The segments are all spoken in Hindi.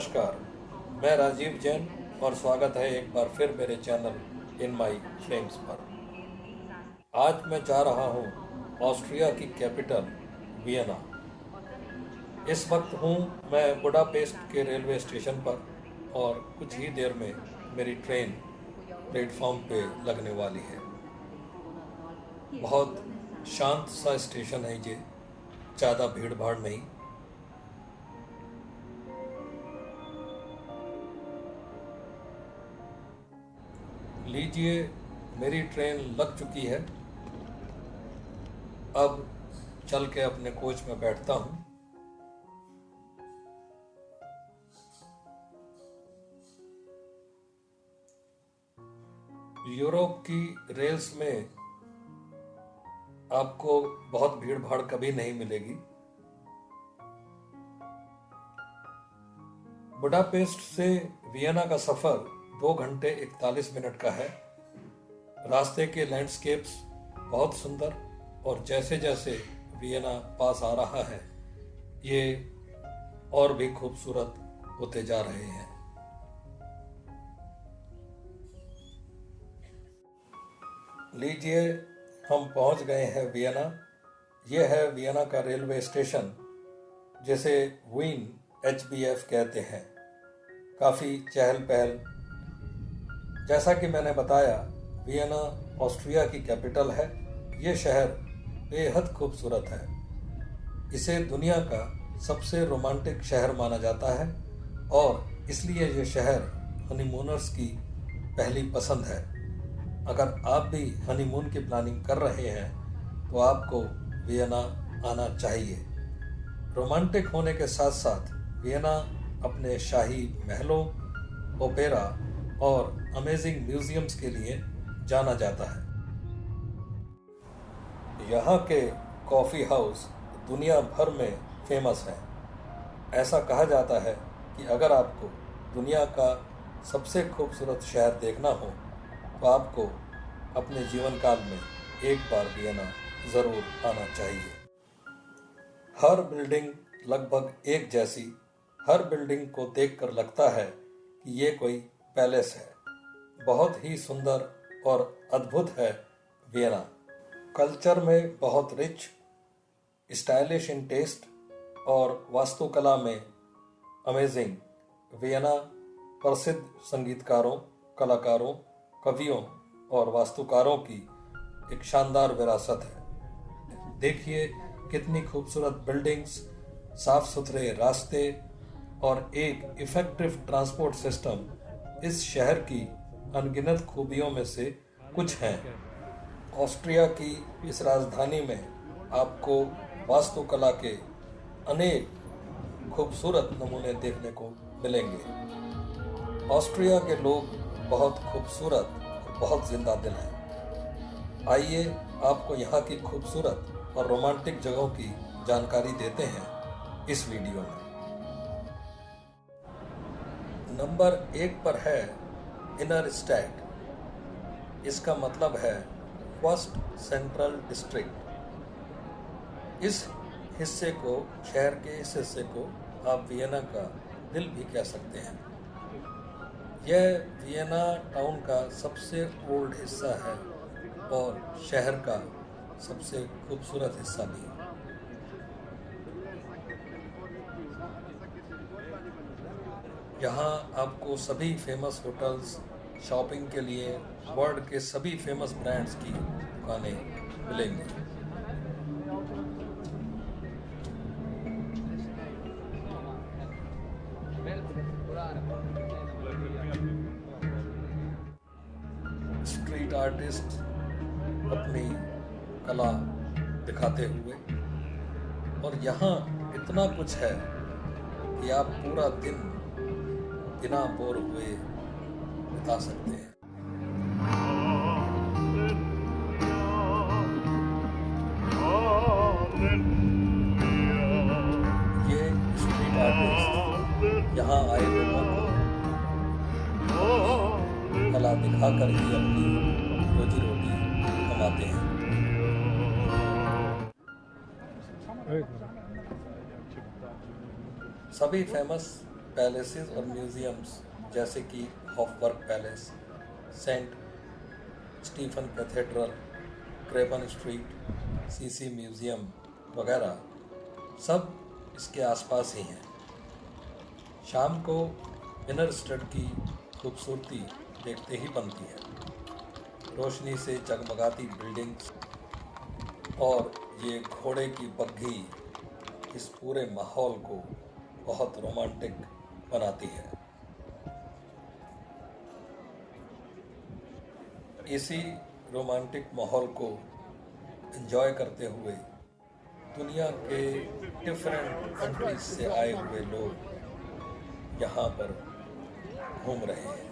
नमस्कार, मैं राजीव जैन और स्वागत है एक बार फिर मेरे चैनल इन माई फ्रेम्स पर। आज मैं जा रहा हूँ ऑस्ट्रिया की कैपिटल वियना। इस वक्त हूँ मैं बुडापेस्ट के रेलवे स्टेशन पर और कुछ ही देर में मेरी ट्रेन प्लेटफॉर्म पे लगने वाली है। बहुत शांत सा स्टेशन है ये, ज़्यादा भीड़ भाड़ नहीं। लीजिए, मेरी ट्रेन लग चुकी है। अब चल के अपने कोच में बैठता हूँ। यूरोप की रेल्स में आपको बहुत भीड़ भाड़ कभी नहीं मिलेगी। बुडापेस्ट से वियना का सफर 2 घंटे 41 मिनट का है। रास्ते के लैंडस्केप्स बहुत सुंदर और जैसे जैसे वियना पास आ रहा है ये और भी खूबसूरत होते जा रहे हैं। लीजिए, हम पहुंच गए हैं वियना। ये है वियना का रेलवे स्टेशन, जिसे वीन HBF कहते हैं। काफ़ी चहल पहल। जैसा कि मैंने बताया, वियना ऑस्ट्रिया की कैपिटल है। ये शहर बेहद खूबसूरत है। इसे दुनिया का सबसे रोमांटिक शहर माना जाता है और इसलिए ये शहर हनीमूनर्स की पहली पसंद है। अगर आप भी हनीमून की प्लानिंग कर रहे हैं तो आपको वियना आना चाहिए। रोमांटिक होने के साथ साथ वियना अपने शाही महलों, ओपेरा और अमेजिंग म्यूजियम्स के लिए जाना जाता है। यहाँ के कॉफ़ी हाउस दुनिया भर में फेमस हैं। ऐसा कहा जाता है कि अगर आपको दुनिया का सबसे खूबसूरत शहर देखना हो तो आपको अपने जीवन काल में एक बार वियना ज़रूर आना चाहिए। हर बिल्डिंग लगभग एक जैसी, हर बिल्डिंग को देखकर लगता है कि ये कोई पैलेस है। बहुत ही सुंदर और अद्भुत है वियना। कल्चर में बहुत रिच, स्टाइलिश इन टेस्ट और वास्तुकला में अमेजिंग। वियना प्रसिद्ध संगीतकारों, कलाकारों, कवियों और वास्तुकारों की एक शानदार विरासत है। देखिए कितनी खूबसूरत बिल्डिंग्स, साफ सुथरे रास्ते और एक इफेक्टिव ट्रांसपोर्ट सिस्टम इस शहर की अनगिनत खूबियों में से कुछ हैं। ऑस्ट्रिया की इस राजधानी में आपको वास्तुकला के अनेक खूबसूरत नमूने देखने को मिलेंगे। ऑस्ट्रिया के लोग बहुत खूबसूरत और बहुत जिंदा दिल हैं। आइए आपको यहाँ की खूबसूरत और रोमांटिक जगहों की जानकारी देते हैं इस वीडियो में। नंबर 1 पर है इनरस्टैड। इसका मतलब है फर्स्ट सेंट्रल डिस्ट्रिक्ट। इस हिस्से को, शहर के इस हिस्से को आप वियना का दिल भी कह सकते हैं। यह वियना टाउन का सबसे ओल्ड हिस्सा है और शहर का सबसे खूबसूरत हिस्सा भी। यहाँ आपको सभी फेमस होटल्स, शॉपिंग के लिए वर्ल्ड के सभी फेमस ब्रांड्स की दुकानें मिलेंगी। स्ट्रीट आर्टिस्ट अपनी कला दिखाते हुए, और यहाँ इतना कुछ है कि आप पूरा दिन बिना बोर हुए बिता सकते हैं। ये स्ट्रीट आर्टिस्ट यहाँ आए लोगों को कला दिखाकर ही अपनी रोजी रोटी कमाते हैं। सभी फेमस पैलेसेस और म्यूज़ियम्स जैसे कि Hofburg Palace, Saint Stephen Cathedral, Graben Street, Sisi Museum वगैरह सब इसके आसपास ही हैं। शाम को इनर स्टेट की खूबसूरती देखते ही बनती है। रोशनी से जगमगाती बिल्डिंग्स और ये घोड़े की बग्घी इस पूरे माहौल को बहुत रोमांटिक बनाती है। इसी रोमांटिक माहौल को एंजॉय करते हुए दुनिया के डिफरेंट कंट्रीज से आए हुए लोग यहाँ पर घूम रहे हैं।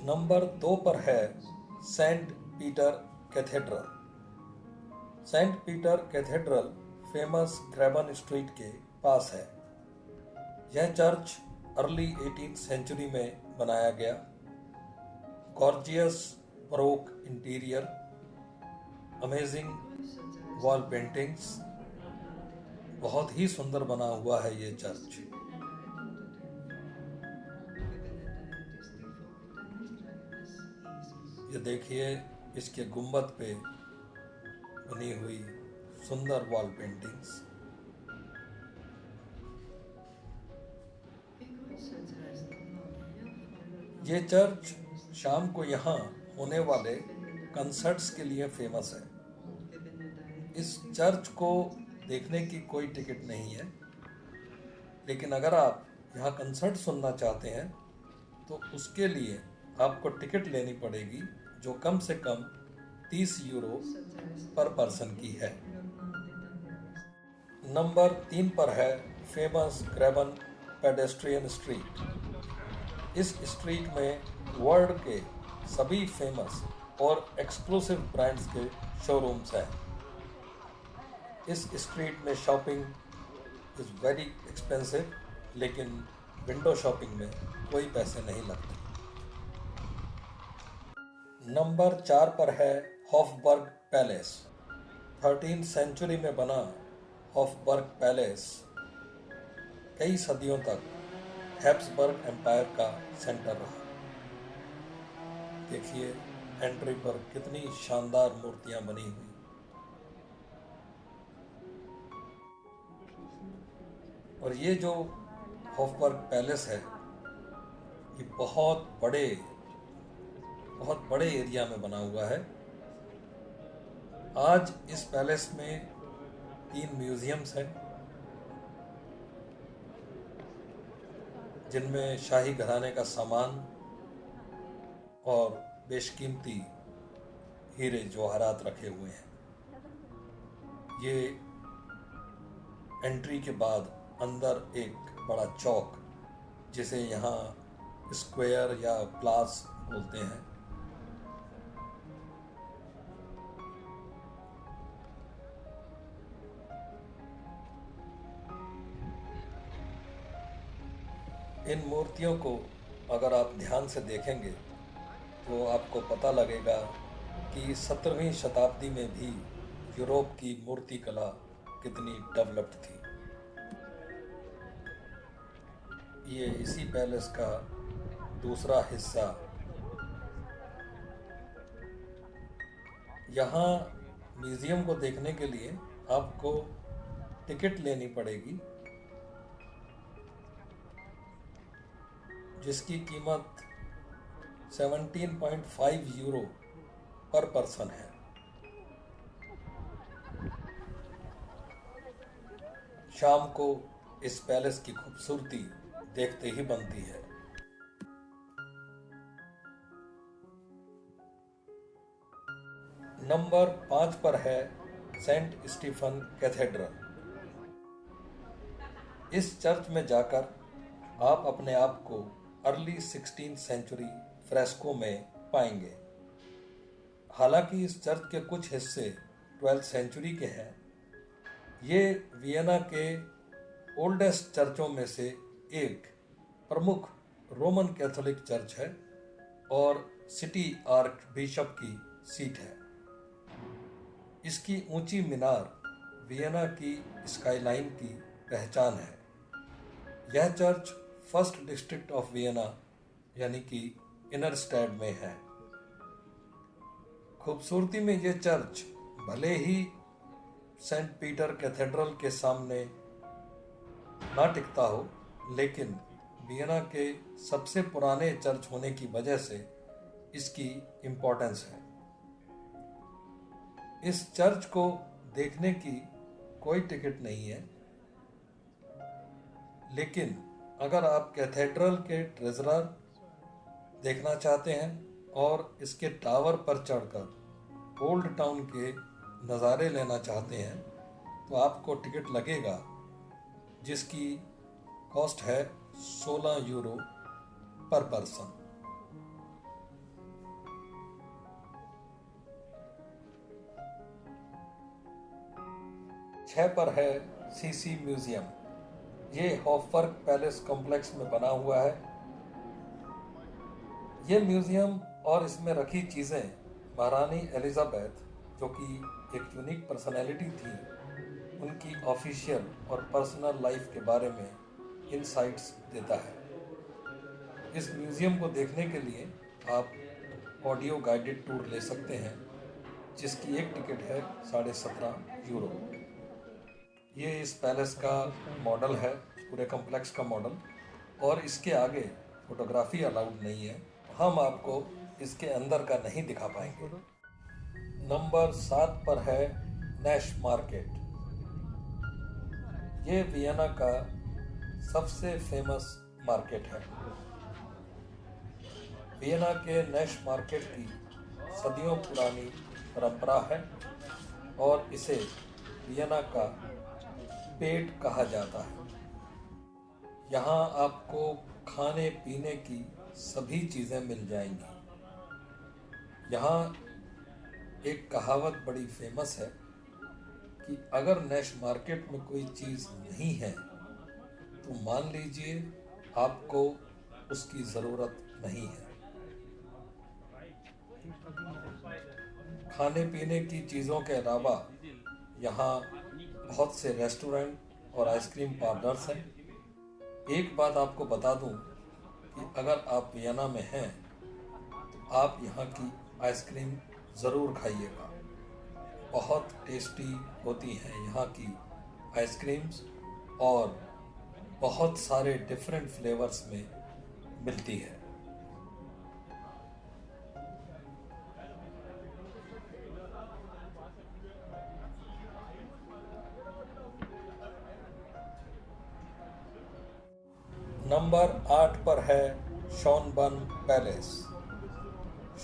नंबर 2 पर है Saint Peter Cathedral. Saint Peter Cathedral famous Graben Street के पास है। यह चर्च अर्ली 18th सेंचुरी में बनाया गया। Gorgeous baroque interior, amazing wall paintings, बहुत ही सुंदर बना हुआ है ये चर्च। ये देखिए इसके गुंबद पे बनी हुई सुंदर वॉल पेंटिंग्स। ये चर्च शाम को यहाँ होने वाले कंसर्ट्स के लिए फेमस है। इस चर्च को देखने की कोई टिकट नहीं है, लेकिन अगर आप यहाँ कंसर्ट सुनना चाहते हैं तो उसके लिए आपको टिकट लेनी पड़ेगी, जो कम से कम 30 यूरो पर पर्सन की है। नंबर 3 पर है फेमस क्रेबन पेडेस्ट्रियन स्ट्रीट। इस स्ट्रीट में वर्ल्ड के सभी फेमस और एक्सक्लूसिव ब्रांड्स के शोरूम्स हैं। इस स्ट्रीट में शॉपिंग इज़ वेरी एक्सपेंसिव, लेकिन विंडो शॉपिंग में कोई पैसे नहीं लगते। नंबर 4 पर है हॉफबर्ग पैलेस। 13th सेंचुरी में बना हॉफबर्ग पैलेस कई सदियों तक हैब्सबर्ग एम्पायर का सेंटर रहा। देखिए एंट्री पर कितनी शानदार मूर्तियां बनी हुई। और ये जो हॉफबर्ग पैलेस है, ये बहुत बड़े एरिया में बना हुआ है। आज इस पैलेस में 3 म्यूजियम्स हैं, जिनमें शाही घराने का सामान और बेशकीमती हीरे जवाहरात रखे हुए हैं। ये एंट्री के बाद अंदर एक बड़ा चौक, जिसे यहाँ स्क्वायर या प्लास बोलते हैं, इन मूर्तियों को अगर आप ध्यान से देखेंगे तो आपको पता लगेगा कि 17वीं शताब्दी में भी यूरोप की मूर्ति कला कितनी डेवलप्ड थी। ये इसी पैलेस का दूसरा हिस्सा। यहाँ म्यूज़ियम को देखने के लिए आपको टिकट लेनी पड़ेगी, जिसकी कीमत 17.5 यूरो पर पर्सन है। शाम को इस पैलेस की खूबसूरती देखते ही बनती है। नंबर 5 पर है सेंट स्टीफन कैथेड्रल। इस चर्च में जाकर आप अपने आप को अर्ली 16th सेंचुरी फ्रेस्को में पाएंगे। हालांकि इस चर्च के कुछ हिस्से 12th सेंचुरी के हैं। ये वियना के ओल्डेस्ट चर्चों में से एक प्रमुख रोमन कैथोलिक चर्च है और सिटी आर्क बिशप की सीट है। इसकी ऊंची मीनार वियना की स्काईलाइन की पहचान है। यह church first district of Vienna यानी कि इनर स्टैड में है। खूबसूरती में यह चर्च भले ही सेंट पीटर कैथेड्रल के सामने ना टिकता हो, लेकिन वियना के सबसे पुराने चर्च होने की वजह से इसकी इम्पोर्टेंस है। इस चर्च को देखने की कोई टिकट नहीं है, लेकिन अगर आप कैथेड्रल के ट्रेजरर देखना चाहते हैं और इसके टावर पर चढ़कर ओल्ड टाउन के नज़ारे लेना चाहते हैं तो आपको टिकट लगेगा, जिसकी कॉस्ट है 16 यूरो पर पर्सन। छह पर है सीसी म्यूजियम। ये हॉफबर्ग पैलेस कॉम्प्लेक्स में बना हुआ है। ये म्यूजियम और इसमें रखी चीज़ें महारानी एलिजाबेथ, जो कि एक यूनिक पर्सनैलिटी थी, उनकी ऑफिशियल और पर्सनल लाइफ के बारे में इनसाइट्स देता है। इस म्यूजियम को देखने के लिए आप ऑडियो गाइडेड टूर ले सकते हैं, जिसकी एक टिकट है 17.5 यूरो। ये इस पैलेस का मॉडल है, पूरे कॉम्प्लेक्स का मॉडल, और इसके आगे फोटोग्राफी अलाउड नहीं है। हम आपको इसके अंदर का नहीं दिखा पाएंगे। नंबर 7 पर है नैश मार्केट। ये वियना का सबसे फेमस मार्केट है। वियना के नैश मार्केट की सदियों पुरानी परंपरा है और इसे वियना का पेट कहा जाता है। यहाँ आपको खाने पीने की सभी चीज़ें मिल जाएंगी। यहाँ एक कहावत बड़ी फेमस है कि अगर नैश मार्केट में कोई चीज़ नहीं है तो मान लीजिए आपको उसकी ज़रूरत नहीं है। खाने पीने की चीज़ों के अलावा यहाँ बहुत से रेस्टोरेंट और आइसक्रीम पार्लर्स हैं। एक बात आपको बता दूं कि अगर आप वियना में हैं तो आप यहाँ की आइसक्रीम ज़रूर खाइएगा। बहुत टेस्टी होती हैं यहाँ की आइसक्रीम्स और बहुत सारे डिफरेंट फ्लेवर्स में मिलती है। नंबर 8 पर है शॉनबर्न पैलेस।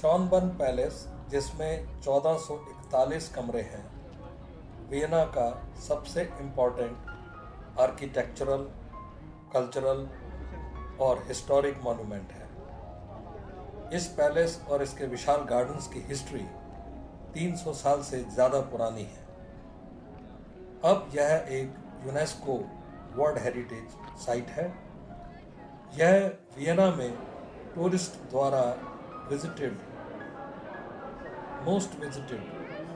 शॉनबर्न पैलेस, जिसमें 1441 कमरे हैं, वियना का सबसे इम्पोर्टेंट आर्किटेक्चरल, कल्चरल और हिस्टोरिक मॉन्यूमेंट है। इस पैलेस और इसके विशाल गार्डन्स की हिस्ट्री 300 साल से ज़्यादा पुरानी है। अब यह एक यूनेस्को वर्ल्ड हेरिटेज साइट है। यह वियना में टूरिस्ट द्वारा मोस्ट विजिटेड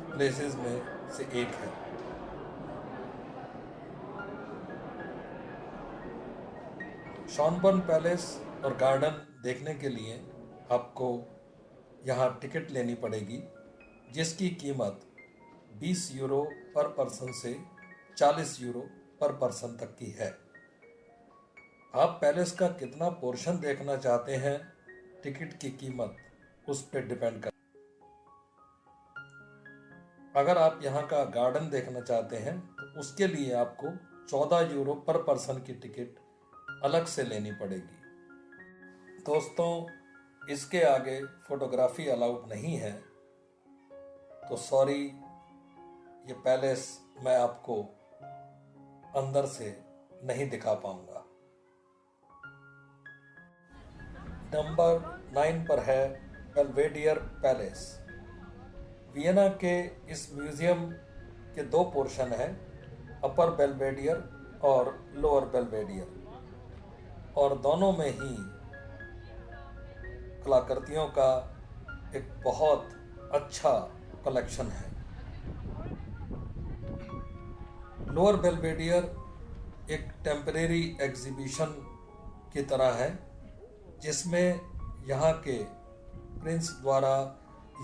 प्लेसेस में से एक है। शॉनबर्न पैलेस और गार्डन देखने के लिए आपको यहाँ टिकट लेनी पड़ेगी, जिसकी कीमत 20 यूरो पर पर्सन से 40 यूरो पर पर्सन तक की है। आप पैलेस का कितना पोर्शन देखना चाहते हैं, टिकट की कीमत उस पर डिपेंड कर। अगर आप यहाँ का गार्डन देखना चाहते हैं तो उसके लिए आपको 14 यूरो पर पर्सन की टिकट अलग से लेनी पड़ेगी। दोस्तों, इसके आगे फोटोग्राफी अलाउड नहीं है, तो सॉरी, ये पैलेस मैं आपको अंदर से नहीं दिखा पाऊंगा। नंबर 9 पर है बेल्वेडियर पैलेस। वियना के इस म्यूजियम के 2 पोर्शन हैं, अपर बेल्वेडियर और लोअर बेल्वेडियर, और दोनों में ही कलाकृतियों का एक बहुत अच्छा कलेक्शन है। लोअर बेल्वेडियर एक टेम्परेरी एग्जीबिशन की तरह है, जिसमें यहाँ के प्रिंस द्वारा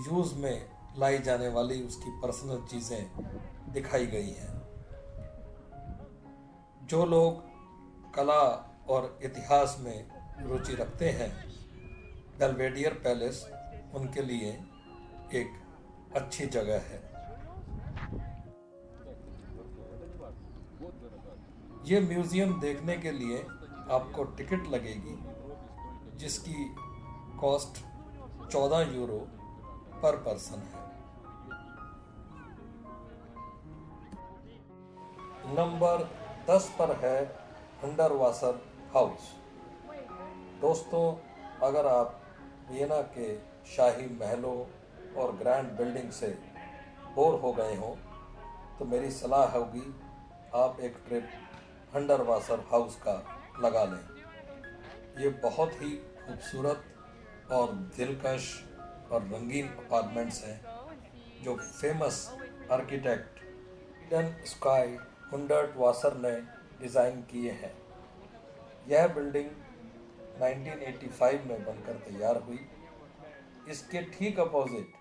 यूज़ में लाई जाने वाली उसकी पर्सनल चीज़ें दिखाई गई हैं। जो लोग कला और इतिहास में रुचि रखते हैं, बेल्वेडियर पैलेस उनके लिए एक अच्छी जगह है। ये म्यूज़ियम देखने के लिए आपको टिकट लगेगी, जिसकी कॉस्ट 14 यूरो पर पर्सन है। नंबर 10 पर है हंडरवासर हाउस। दोस्तों, अगर आप वियना के शाही महलों और ग्रैंड बिल्डिंग से बोर हो गए हों, तो मेरी सलाह होगी आप एक ट्रिप हंडरवासर हाउस का लगा लें। ये बहुत ही खूबसूरत और दिलकश और रंगीन अपार्टमेंट्स हैं, जो फेमस आर्किटेक्ट ईडन स्काई हंडरवासर ने डिज़ाइन किए हैं। यह बिल्डिंग 1985 में बनकर तैयार हुई। इसके ठीक अपोजिट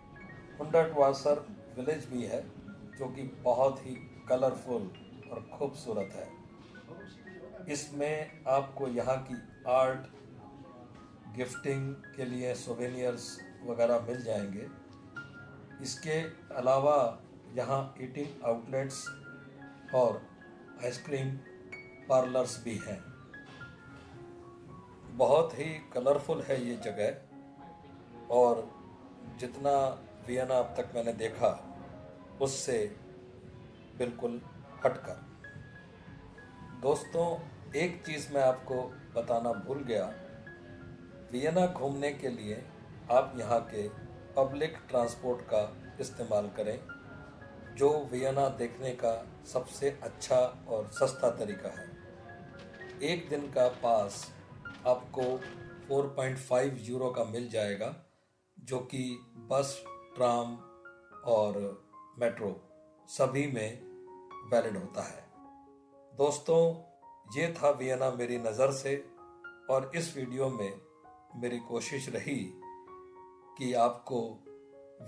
हंडरवासर विलेज भी है, जो कि बहुत ही कलरफुल और खूबसूरत है। इसमें आपको यहाँ की आर्ट, गिफ्टिंग के लिए सोवेनियर्स वगैरह मिल जाएंगे। इसके अलावा यहाँ ईटिंग आउटलेट्स और आइसक्रीम पार्लर्स भी हैं। बहुत ही कलरफुल है ये जगह, और जितना वियना अब तक मैंने देखा उससे बिल्कुल हटकर। दोस्तों, एक चीज़ मैं आपको बताना भूल गया। वियना घूमने के लिए आप यहाँ के पब्लिक ट्रांसपोर्ट का इस्तेमाल करें, जो वियना देखने का सबसे अच्छा और सस्ता तरीका है। एक दिन का पास आपको 4.5 यूरो का मिल जाएगा, जो कि बस, ट्राम और मेट्रो सभी में वैलिड होता है। दोस्तों, ये था वियना मेरी नज़र से, और इस वीडियो में मेरी कोशिश रही कि आपको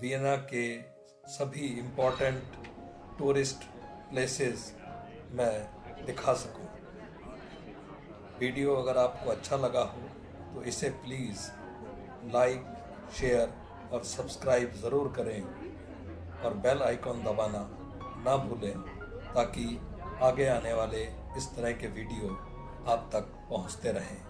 वियना के सभी इम्पोर्टेंट टूरिस्ट प्लेसेस मैं दिखा सकूं। वीडियो अगर आपको अच्छा लगा हो तो इसे प्लीज़ लाइक, शेयर और सब्सक्राइब ज़रूर करें, और बेल आइकॉन दबाना ना भूलें, ताकि आगे आने वाले इस तरह के वीडियो आप तक पहुंचते रहें।